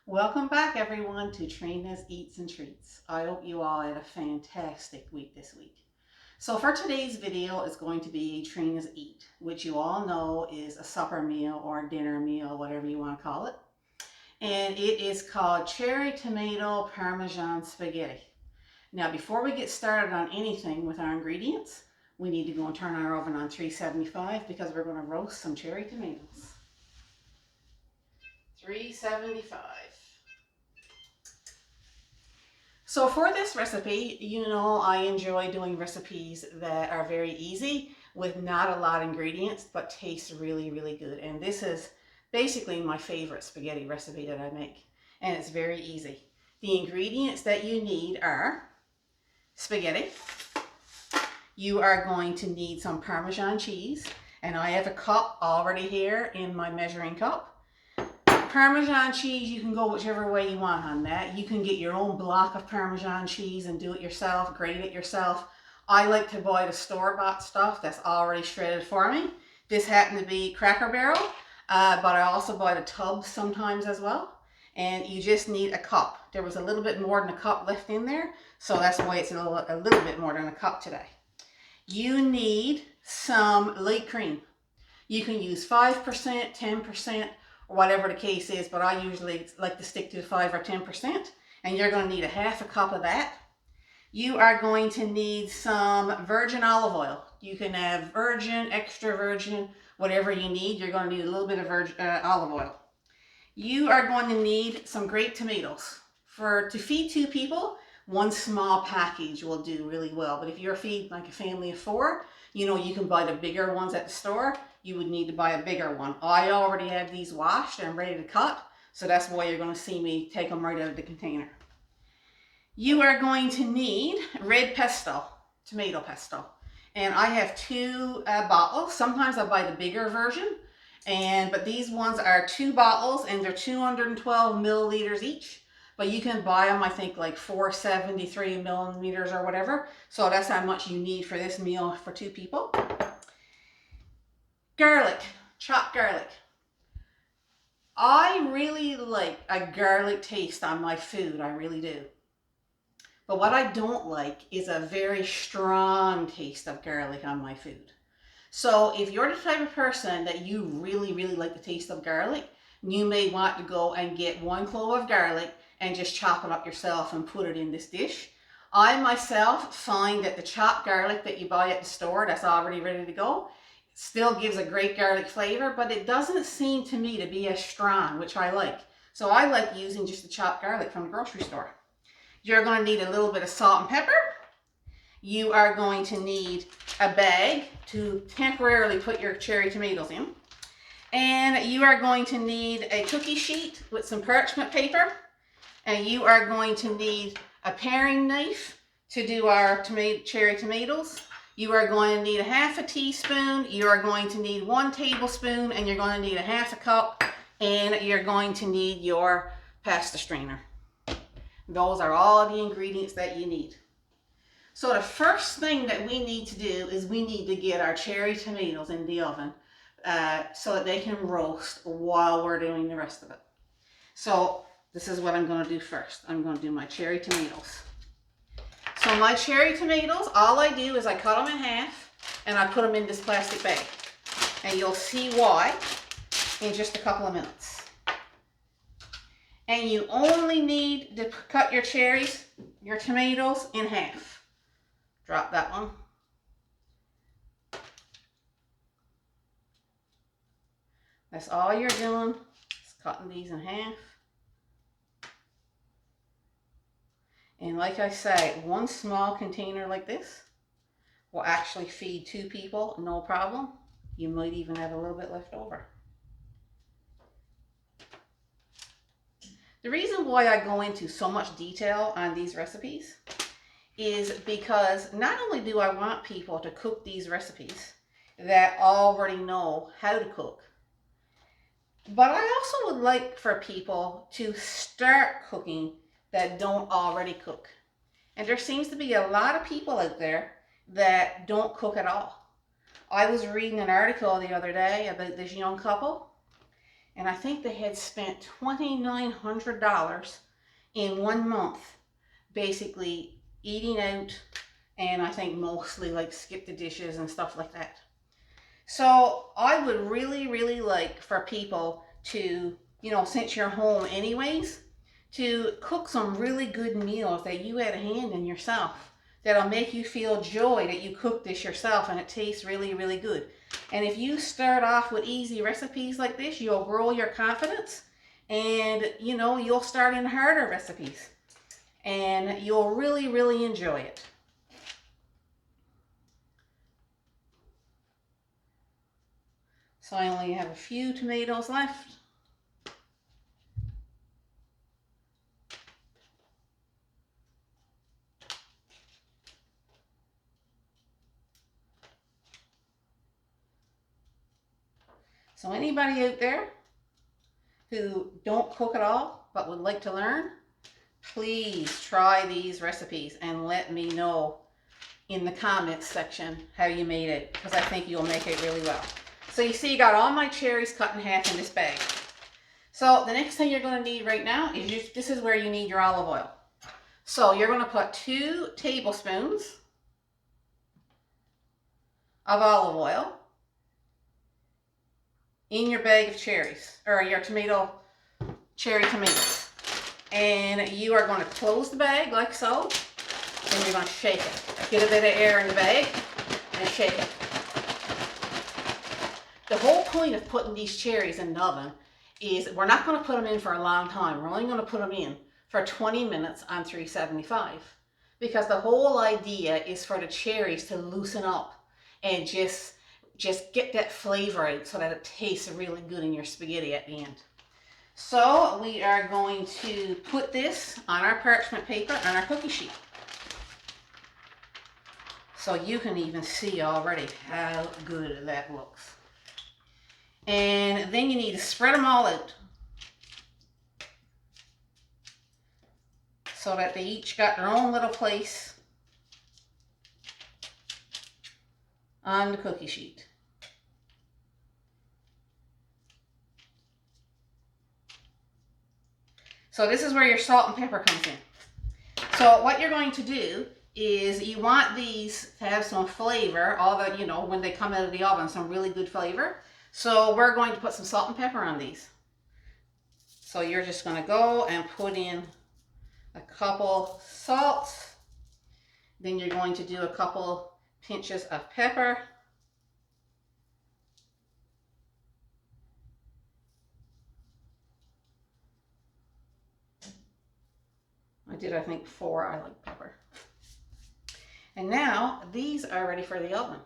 Welcome back, everyone, to Trina's Eats and Treats. I hope you all had a fantastic week this week. So for today's video, it's going to be Trina's Eat, which you all know is a supper meal or a dinner meal, whatever you want to call it. And it is called Cherry Tomato Parmesan Spaghetti. Now, before we get started on anything with our ingredients, we need to go and turn our oven on 375 because we're going to roast some cherry tomatoes. 375. So for this recipe, I enjoy doing recipes that are very easy with not a lot of ingredients, but taste really, really good. And this is basically my favorite spaghetti recipe that I make. And it's very easy. The ingredients that you need are spaghetti. You are going to need some Parmesan cheese. And I have a cup already here in my measuring cup. Parmesan cheese, you can go whichever way you want on that. You can get your own block of Parmesan cheese and do it yourself, grate it yourself. I like to buy the store-bought stuff that's already shredded for me. This happened to be Cracker Barrel, but I also buy the tubs sometimes as well. And you just need a cup. There was a little bit more than a cup left in there, so that's why it's a little bit more than a cup today. You need some light cream. You can use 5%, 10%, or whatever the case is, but I usually like to stick to 5 or 10%, and you're going to need a half a cup of that. You are going to need some virgin olive oil. You can have virgin, extra virgin, whatever you need. You're going to need a little bit of olive oil. You are going to need some grape tomatoes. To feed 2 people, 1 small package will do really well, but if you're feeding like a family of 4, you can buy the bigger ones at the store. You would need to buy a bigger one. I already have these washed and ready to cut, so that's why you're going to see me take them right out of the container. You are going to need red pesto, tomato pesto, and I have 2 bottles. Sometimes I buy the bigger version, but these ones are 2 bottles and they're 212 milliliters each. But you can buy them, I think, like 473 millimeters or whatever. So that's how much you need for this meal for 2 people. Garlic, chopped garlic. I really like a garlic taste on my food, I really do. But what I don't like is a very strong taste of garlic on my food. So if you're the type of person that you really, really like the taste of garlic, you may want to go and get 1 clove of garlic and just chop it up yourself and put it in this dish. I myself find that the chopped garlic that you buy at the store that's already ready to go still gives a great garlic flavor, but it doesn't seem to me to be as strong, which I like. So I like using just the chopped garlic from the grocery store. You're going to need a little bit of salt and pepper. You are going to need a bag to temporarily put your cherry tomatoes in. And you are going to need a cookie sheet with some parchment paper. And you are going to need a paring knife to do our cherry tomatoes. You are going to need a half a teaspoon. You are going to need 1 tablespoon, and you're going to need a half a cup, and you're going to need your pasta strainer. Those are all the ingredients that you need. So the first thing that we need to do is we need to get our cherry tomatoes in the oven so that they can roast while we're doing the rest of it. So this is what I'm going to do first. I'm going to do my cherry tomatoes. So my cherry tomatoes, all I do is I cut them in half and I put them in this plastic bag. And you'll see why in just a couple of minutes. And you only need to cut your tomatoes in half. Drop that one. That's all you're doing, is cutting these in half. And like I say, 1 small container like this will actually feed 2 people, no problem. You might even have a little bit left over. The reason why I go into so much detail on these recipes is because not only do I want people to cook these recipes that already know how to cook, but I also would like for people to start cooking that don't already cook. And there seems to be a lot of people out there that don't cook at all. I was reading an article the other day about this young couple, and I think they had spent $2,900 in 1 month, basically eating out, and I think mostly like skip the dishes and stuff like that. So I would really, really like for people to, since you're home anyways, to cook some really good meals that you had a hand in yourself. That'll make you feel joy that you cooked this yourself and it tastes really, really good. And if you start off with easy recipes like this, you'll grow your confidence and, you'll start in harder recipes and you'll really, really enjoy it. So I only have a few tomatoes left. So anybody out there who don't cook at all but would like to learn, please try these recipes and let me know in the comments section how you made it, because I think you'll make it really well. So you see, you got all my cherries cut in half in this bag. So the next thing you're going to need right now is this is where you need your olive oil. So you're going to put 2 tablespoons of olive oil in your bag of cherries, or your cherry tomatoes. And you are going to close the bag like so, and you're going to shake it. Get a bit of air in the bag and shake it. The whole point of putting these cherries in the oven is we're not going to put them in for a long time. We're only going to put them in for 20 minutes on 375. Because the whole idea is for the cherries to loosen up and just get that flavor out so that it tastes really good in your spaghetti at the end. So we are going to put this on our parchment paper on our cookie sheet. So you can even see already how good that looks. And then you need to spread them all out so that they each got their own little place on the cookie sheet. So this is where your salt and pepper comes in. So what you're going to do is you want these to have some flavor, all the, when they come out of the oven, some really good flavor. So we're going to put some salt and pepper on these. So you're just going to go and put in a couple salts. Then you're going to do a couple pinches of pepper. I think 4. I like pepper. And now these are ready for the oven.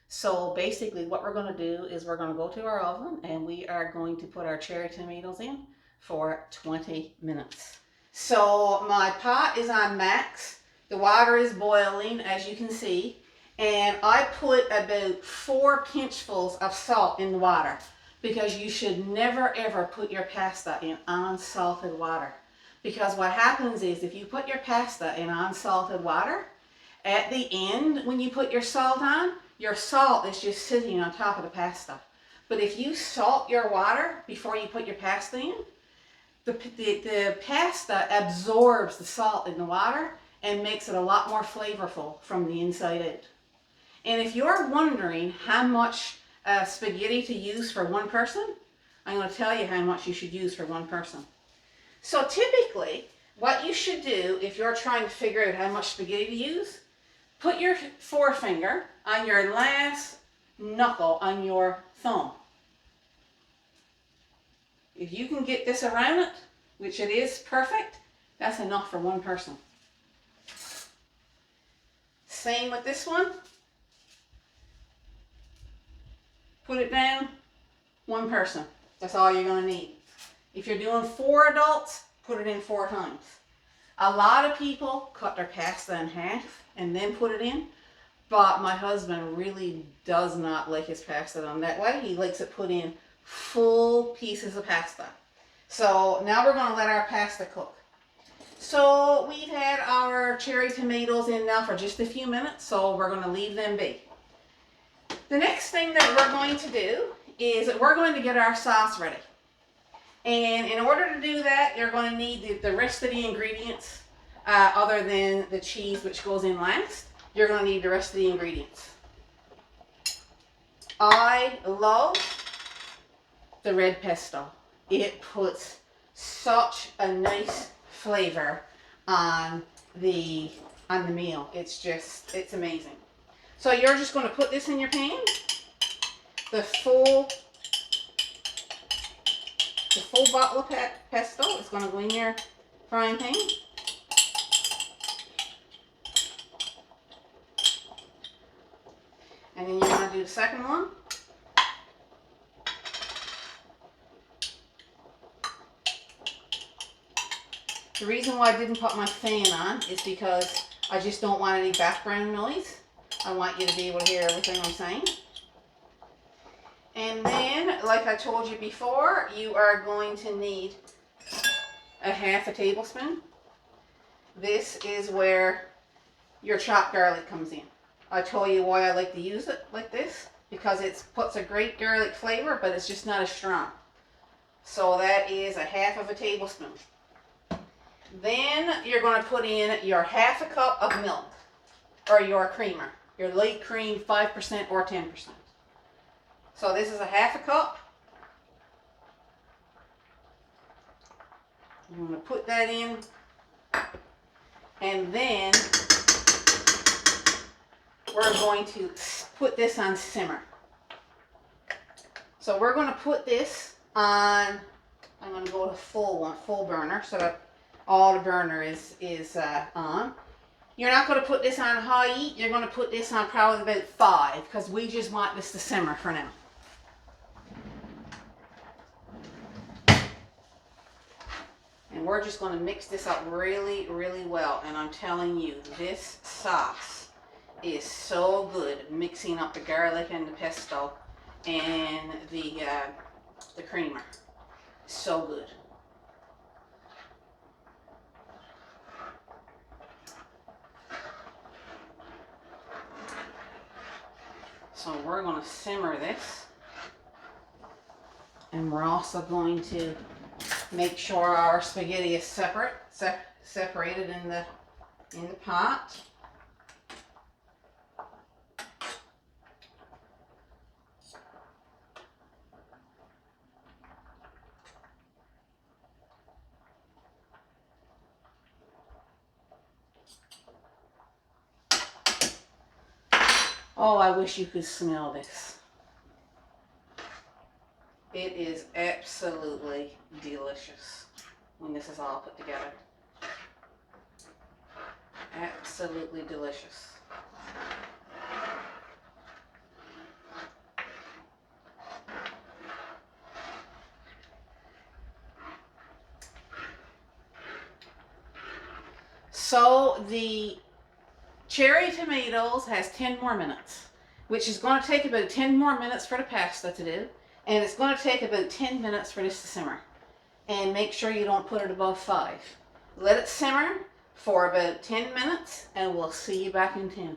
So basically what we're going to do is we're going to go to our oven and we are going to put our cherry tomatoes in for 20 minutes. So my pot is on max. The water is boiling, as you can see. And I put about 4 pinchfuls of salt in the water, because you should never ever put your pasta in unsalted water. Because what happens is if you put your pasta in unsalted water, at the end when you put your salt on, your salt is just sitting on top of the pasta. But if you salt your water before you put your pasta in, the pasta absorbs the salt in the water and makes it a lot more flavorful from the inside out. And if you're wondering how much spaghetti to use for one person, I'm going to tell you how much you should use for one person. So typically, what you should do if you're trying to figure out how much spaghetti to use, put your forefinger on your last knuckle on your thumb. If you can get this around it, which it is perfect, that's enough for one person. Same with this one. Put it down, one person. That's all you're going to need. If you're doing 4 adults, put it in 4 times. A lot of people cut their pasta in half and then put it in, but my husband really does not like his pasta done that way. He likes it put in full pieces of pasta. So now we're going to let our pasta cook. So we've had our cherry tomatoes in now for just a few minutes, so we're going to leave them be. The next thing that we're going to do is we're going to get our sauce ready. And in order to do that, you're going to need the rest of the ingredients, other than the cheese, which goes in last. You're going to need the rest of the ingredients. I love the red pesto. It puts such a nice flavor on the meal. It's amazing. So you're just going to put this in your pan. The full bottle of pesto is going to go in your frying pan. And then you're going to do the second one. The reason why I didn't put my fan on is because I just don't want any background noise. I want you to be able to hear everything I'm saying. And then, like I told you before, you are going to need a half a tablespoon. This is where your chopped garlic comes in. I told you why I like to use it like this, because it puts a great garlic flavor, but it's just not as strong. So that is a half of a tablespoon. Then you're going to put in your half a cup of milk, or your creamer, your light cream, 5% or 10%. So this is a half a cup. I'm going to put that in, and then we're going to put this on simmer. So we're going to put this on, I'm going to go to full burner, so that all the burner is on. You're not going to put this on high heat. You're going to put this on probably about 5, because we just want this to simmer for now. And we're just going to mix this up really, really well. And I'm telling you, this sauce is so good, mixing up the garlic and the pesto and the creamer. So good. So we're going to simmer this. And we're also going to make sure our spaghetti is separated in the pot. Oh, I wish you could smell this. It is absolutely delicious when this is all put together. Absolutely delicious. So the cherry tomatoes has 10 more minutes, which is going to take about 10 more minutes for the pasta to do. And it's going to take about 10 minutes for this to simmer. And make sure you don't put it above 5. Let it simmer for about 10 minutes and we'll see you back in 10.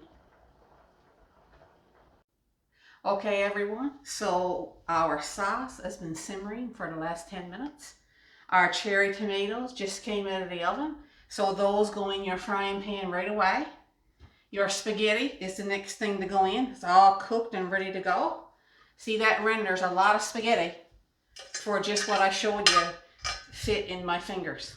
Okay everyone, so our sauce has been simmering for the last 10 minutes. Our cherry tomatoes just came out of the oven, so those go in your frying pan right away. Your spaghetti is the next thing to go in. It's all cooked and ready to go. See, that renders a lot of spaghetti for just what I showed you fit in my fingers.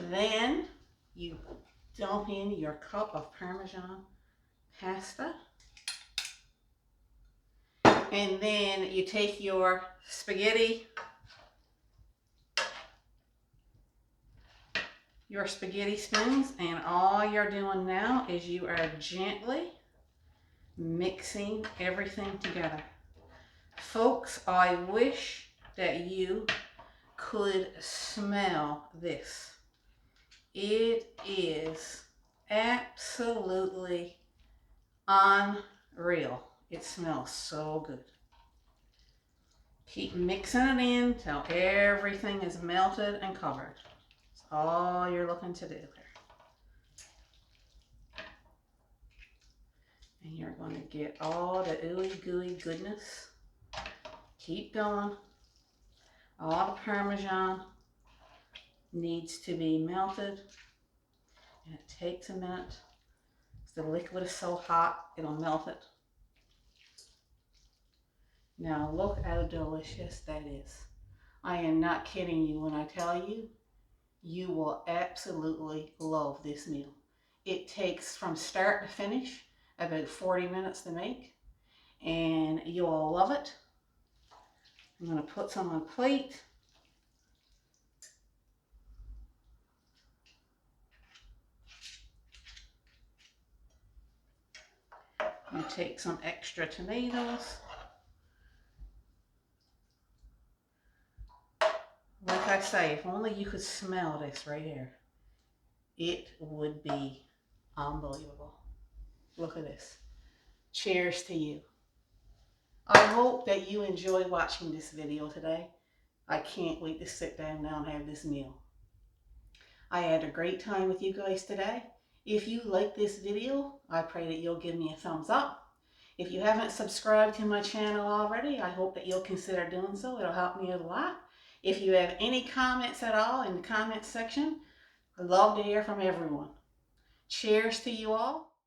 Then you dump in your cup of Parmesan pasta. And then you take your spaghetti spoons, and all you're doing now is you are gently mixing everything together. Folks, I wish that you could smell this. It is absolutely unreal. It smells so good. Keep mixing it in till everything is melted and covered. That's all you're looking to do there. And you're going to get all the ooey gooey goodness. Keep going. All the Parmesan needs to be melted. And it takes a minute. The liquid is so hot, it'll melt it. Now look how delicious that is. I am not kidding you when I tell you, you will absolutely love this meal. It takes from start to finish about 40 minutes to make, and you'll love it. I'm going to put some on a plate. You take some extra tomatoes. Like I say, if only you could smell this right here, it would be unbelievable. Look at this. Cheers to you. I hope that you enjoyed watching this video today. I can't wait to sit down now and have this meal. I had a great time with you guys today. If you like this video, I pray that you'll give me a thumbs up. If you haven't subscribed to my channel already, I hope that you'll consider doing so. It'll help me a lot. If you have any comments at all in the comments section, I'd love to hear from everyone. Cheers to you all.